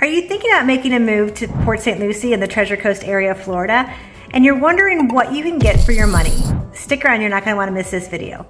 you thinking about making a move to Port St. Lucie in the Treasure Coast area of Florida, and you're wondering what you can get for your money? Stick around, you're not going to want to miss this video.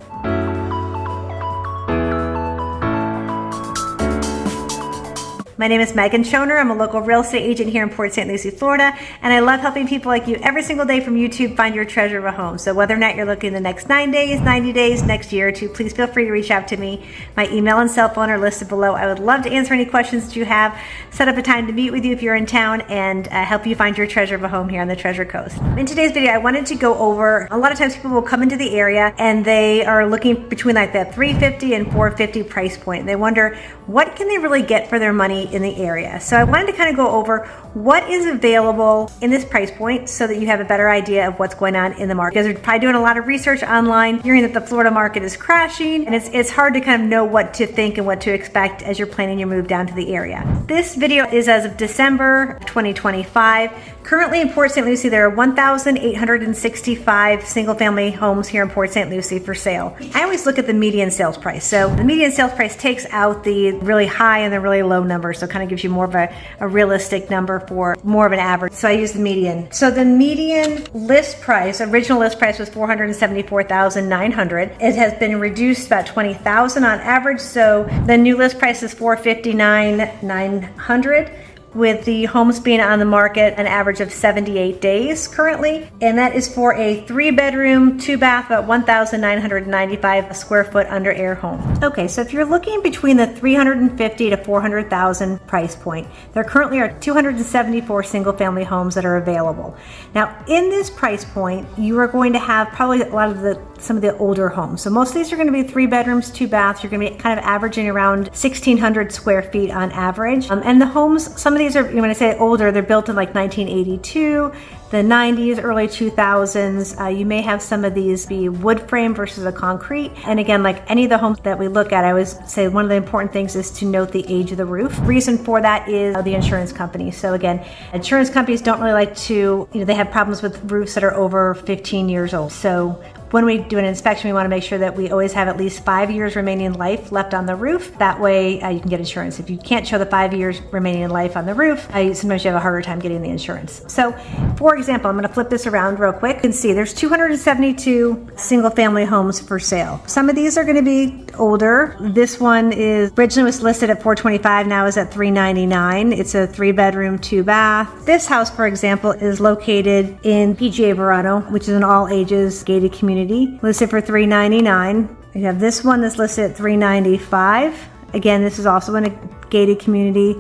My name is Megan Schoner. I'm a local real estate agent here in Port St. Lucie, Florida, and I love helping people like you every single day from YouTube find your treasure of a home. So whether or not you're looking the next 9 days, 90 days, next year or two, please feel free to reach out to me. My email and cell phone are listed below. I would love to answer any questions that you have, set up a time to meet with you if you're in town, and help you find your treasure of a home here on the Treasure Coast. In today's video, I wanted to go over, a lot of times people will come into the area and they are looking between like that $350 and $450 price point. They wonder, what can they really get for their money in the area? So I wanted to kind of go over what is available in this price point so that you have a better idea of what's going on in the market. Because you're probably doing a lot of research online, hearing that the Florida market is crashing, and it's hard to kind of know what to think and what to expect as you're planning your move down to the area. This video is as of December 2025. Currently in Port St. Lucie, there are 1,865 single-family homes here in Port St. Lucie for sale. I always look at the median sales price. So the median sales price takes out the really high and the really low numbers, so it kind of gives you more of a realistic number for more of an average. So I use the median. So the median list price, original list price was $474,900. It has been reduced about $20,000 on average. So the new list price is $459,900. with the homes being on the market an average of 78 days currently. And that is for a 3-bedroom, 2-bath, about 1,995 square foot under air home. Okay, so if you're looking between the $350,000 to $400,000 price point, there currently are 274 single family homes that are available. Now, in this price point, you are going to have probably a lot of some of the older homes. So most of these are going to be 3 bedrooms, 2 baths. You're going to be kind of averaging around 1,600 square feet on average. And the homes, some of these are, when I say older, they're built in like 1982, the 90s, early 2000s. You may have some of these be wood frame versus a concrete. And again, like any of the homes that we look at, I always say one of the important things is to note the age of the roof. Reason for that is the insurance company. So again, insurance companies don't really like to, they have problems with roofs that are over 15 years old. So when we do an inspection, we want to make sure that we always have at least 5 years remaining life left on the roof. That way you can get insurance. If you can't show the 5 years remaining in life on the roof, sometimes you have a harder time getting the insurance. So for example, I'm going to flip this around real quick. You can see there's 272 single family homes for sale. Some of these are going to be older. This one is originally was listed at $425, now is at $399. It's a 3-bedroom, 2-bath. This house, for example, is located in PGA Verano, which is an all ages gated community. Listed for $399. We have this one that's listed at $395. Again, this is also in a gated community.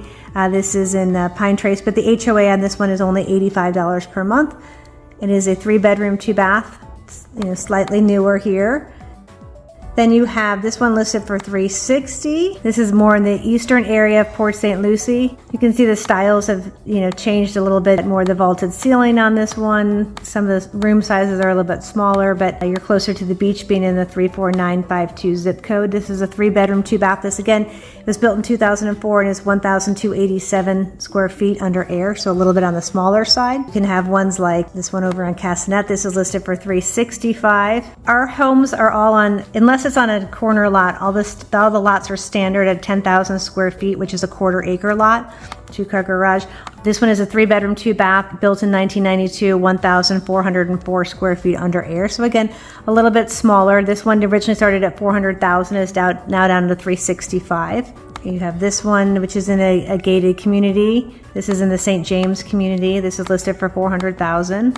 This is in Pine Trace, but the HOA on this one is only $85 per month. It is a 3-bedroom, 2-bath. It's, slightly newer here. Then you have this one listed for $360. This is more in the eastern area of Port St. Lucie. You can see the styles have, changed a little bit more. The vaulted ceiling on this one. Some of the room sizes are a little bit smaller, but you're closer to the beach, being in the 34952 zip code. This is a 3-bedroom, 2-bath. This again was built in 2004 and is 1,287 square feet under air, so a little bit on the smaller side. You can have ones like this one over on Castanet. This is listed for $365. Our homes are all on, unless it's on a corner lot, all the lots are standard at 10,000 square feet, which is a 1/4 acre lot, 2-car garage. This one is a 3-bedroom, 2-bath, built in 1992, 1,404 square feet under air. So again, a little bit smaller. This one originally started at $400,000, is now down to $365. You have this one, which is in a gated community. This is in the St. James community. This is listed for $400,000.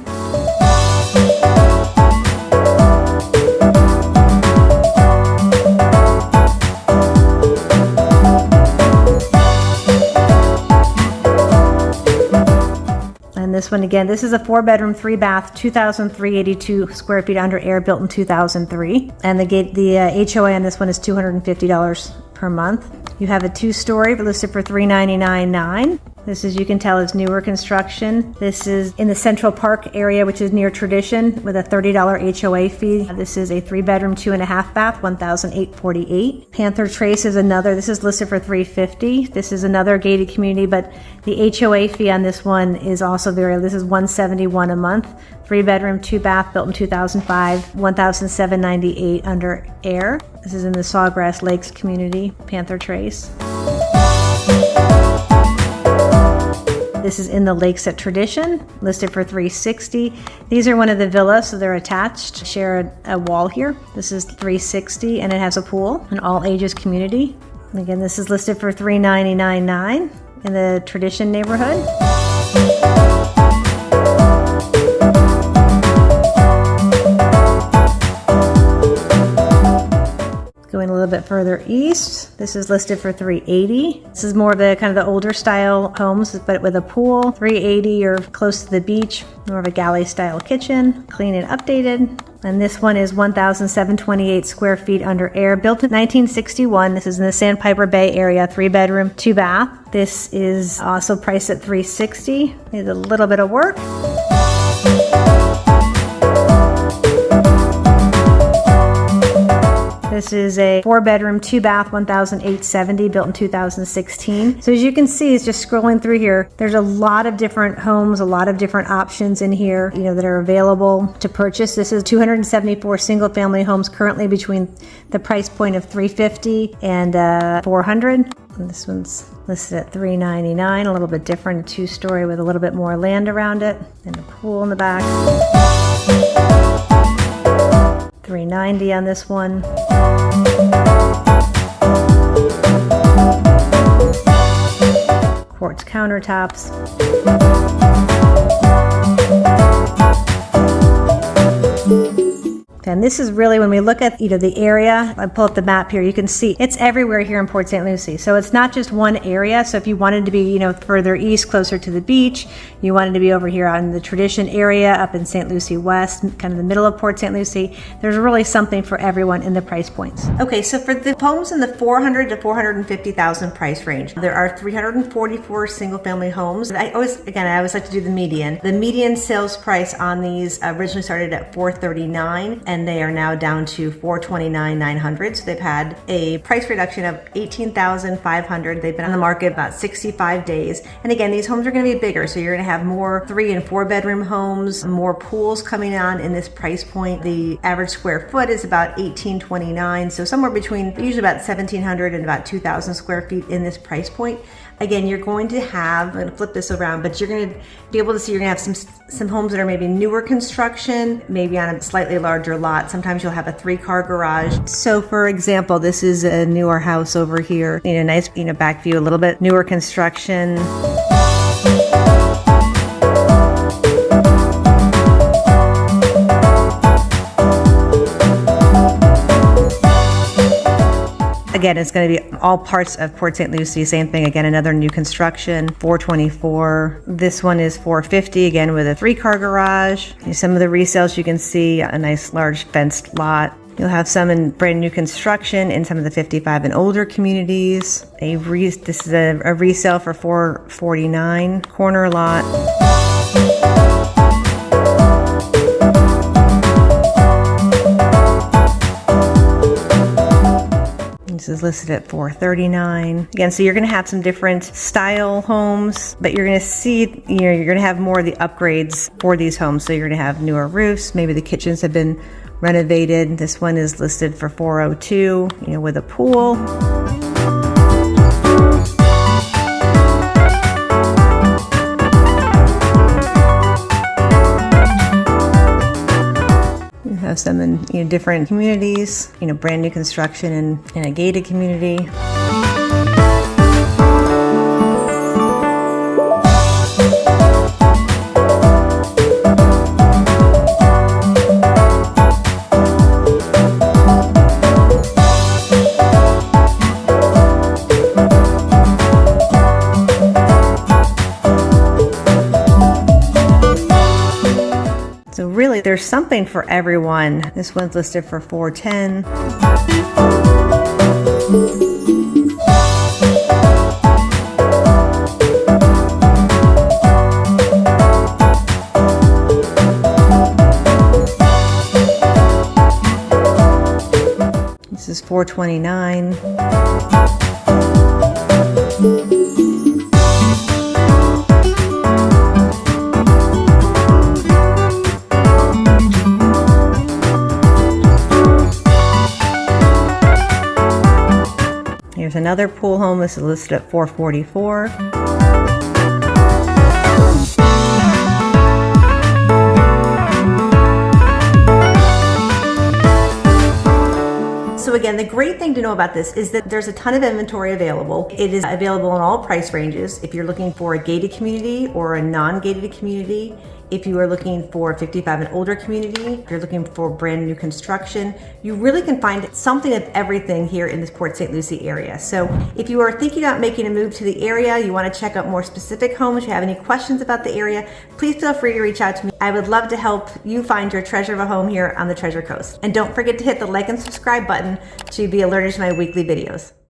This one again, this is a 4-bedroom, 3-bath, 2,382 square feet under air, built in 2003. And the HOA on this one is $250 per month. You have a 2-story listed for $399,900. This, as you can tell, is newer construction. This is in the Central Park area, which is near Tradition, with a $30 HOA fee. This is a 3-bedroom, 2.5-bath, $1,848. Panther Trace is another. This is listed for $350. This is another gated community, but the HOA fee on this one is also very. This is $171 a month. 3-bedroom, 2-bath, built in 2005, $1,798 under air. This is in the Sawgrass Lakes community, Panther Trace. This is in the Lakes at Tradition, listed for $360. These are one of the villas, so they're attached, share a wall here. This is $360, and it has a pool, an all ages community. And again, this is listed for $399.9 in the Tradition neighborhood. Going a little bit further east, this is listed for $380. This is more of the kind of the older style homes, but with a pool. $380, you're close to the beach, more of a galley style kitchen, clean and updated. And this one is 1,728 square feet under air, built in 1961. This is in the Sandpiper Bay area, 3-bedroom, 2-bath. This is also priced at $360. Needs a little bit of work. This is a 4-bedroom, 2-bath, 1,870, built in 2016. So as you can see, it's just scrolling through here, there's a lot of different homes, a lot of different options in here, that are available to purchase. This is 274 single-family homes currently between the price point of $350 and $400. And this one's listed at $399, a little bit different, a 2-story with a little bit more land around it, and a pool in the back. $390 on this one. Quartz countertops. And this is really, when we look at the area, I pull up the map here, you can see it's everywhere here in Port St. Lucie. So it's not just one area. So if you wanted to be, further east, closer to the beach, you wanted to be over here on the Tradition area, up in St. Lucie West, kind of the middle of Port St. Lucie, there's really something for everyone in the price points. Okay, so for the homes in the $400,000 to $450,000 price range, there are 344 single-family homes. I always like to do the median. The median sales price on these originally started at $439,000, and they are now down to $429,900. So they've had a price reduction of $18,500. They've been on the market about 65 days. And again, these homes are going to be bigger. So you're going to have more 3- and 4-bedroom homes, more pools coming on in this price point. The average square foot is about $1,829. So somewhere between usually about 1,700 and about 2,000 square feet in this price point. Again, you're going to have, I'm going to flip this around, but you're going to be able to see, you're going to have some homes that are maybe newer construction, maybe on a slightly larger lot. Sometimes you'll have a 3-car garage. So for example, this is a newer house over here, nice, back view, a little bit newer construction. Again, it's going to be all parts of Port St. Lucie. Same thing. Again, another new construction, $424. This one is $450, again, with a 3-car garage. Some of the resales you can see, a nice large fenced lot. You'll have some in brand new construction in some of the 55 and older communities. This is a resale for $449, corner lot. This is listed at $439. Again, so you're going to have some different style homes, but you're going to see, you're going to have more of the upgrades for these homes. So you're going to have newer roofs. Maybe the kitchens have been renovated. This one is listed for $402, with a pool. Have some in different communities, brand new construction in a gated community. So really, there's something for everyone. This one's listed for $410. This is $429. Here's another pool home. This is listed at $444. the great thing to know about this is that there's a ton of inventory available. It is available in all price ranges. If you're looking for a gated community or a non-gated community, if you are looking for a 55 and older community, if you're looking for brand new construction, you really can find something of everything here in this Port St. Lucie area. So if you are thinking about making a move to the area, you want to check out more specific homes, you have any questions about the area, please feel free to reach out to me. I would love to help you find your treasure of a home here on the Treasure Coast. And don't forget to hit the like and subscribe button to be alerted to my weekly videos.